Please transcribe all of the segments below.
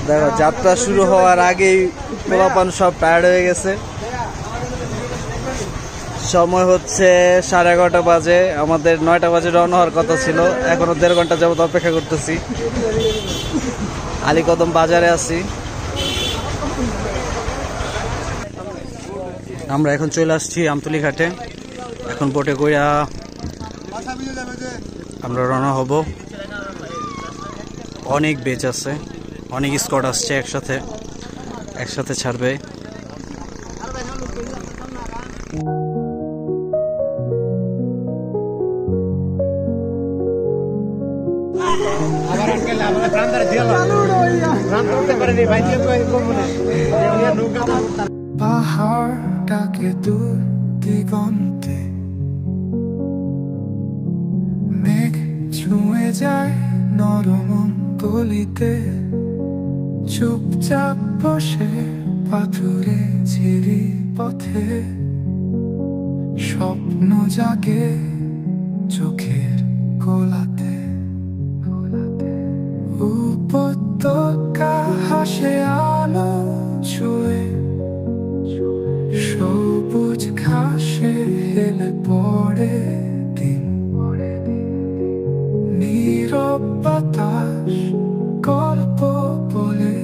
দেখো যাত্রা শুরু হওয়ার আগেই পোলাপান সব টায়ার্ড হয়ে গেছে। সময় হচ্ছে 11:30 বাজে, আমাদের 9টা বাজে রওনা হওয়ার কথা ছিল। এখনো 1.5 ঘন্টা যাবত অপেক্ষা করতেছি। আলীকদম বাজারে আছি। আমরা এখন চলে আসছি আমতলী ঘাটে। এখন বোটে কইরা আমরা রওনা হব। অনেক বেচ আছে, অনেক স্কট আসছে একসাথে ছাড়বে। পাহাড় ডাকে দূর দিগন্তে, মেঘ ছুঁয়ে যায় নরম গলিতে, চুপচাপ বসে পাথুরে ঝিরি পথে, স্বপ্ন জাগে চোখের কোলাতে। উপত্যকা হাসে আলো ছুঁয়ে, সবুজ ঘাসে হেলে পড়ে দিন। নীরব বাতাস গল্প বলে,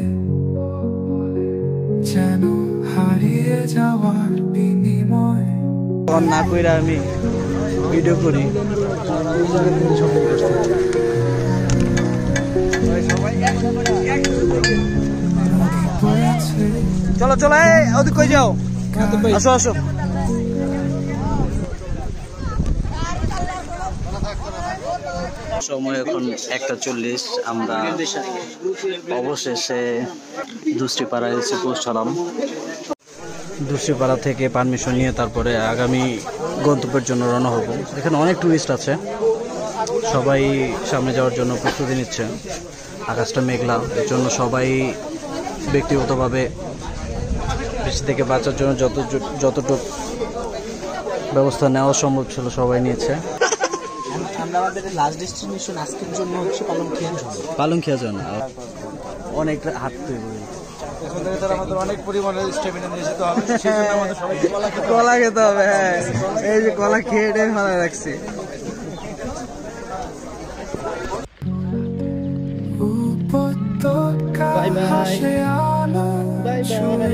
যেন হারিয়ে যাওয়ার বিনিময়। না কইরা আমি ভিডিও করি। চলো চলো, ওদিক কই যাও, আসো আসো। সময় এখন 1:40। আমরা অবশেষে দুষ্টিপাড়ায় এসে পৌঁছালাম। দুষ্টিপাড়া থেকে পারমিশন নিয়ে তারপরে আগামী গন্তব্যের জন্য রওনা হব। এখানে অনেক টুরিস্ট আছে, সবাই সামনে যাওয়ার জন্য প্রস্তুতি নিচ্ছে। আকাশটা মেঘলা, এর জন্য সবাই ব্যক্তিগতভাবে বৃষ্টি থেকে বাঁচার জন্য যতটুকু ব্যবস্থা নেওয়া সম্ভব ছিল সবাই নিয়েছে। আমরা আমাদের লাস্ট ডেস্টিনেশন আজকের জন্য হচ্ছে পালংখিয়া জন। অনেক হাঁটতে হবে, আমাদের অনেক পরিমাণে স্টেমিনা নিয়ে যেতে হবে, সেই জন্য আমাদের সবাইকে কলা খেতে হবে। হ্যাঁ, এই যে কলা খেয়ে ভালো রাখছি। উপত্যকা হাসে আলো ছুঁয়ে,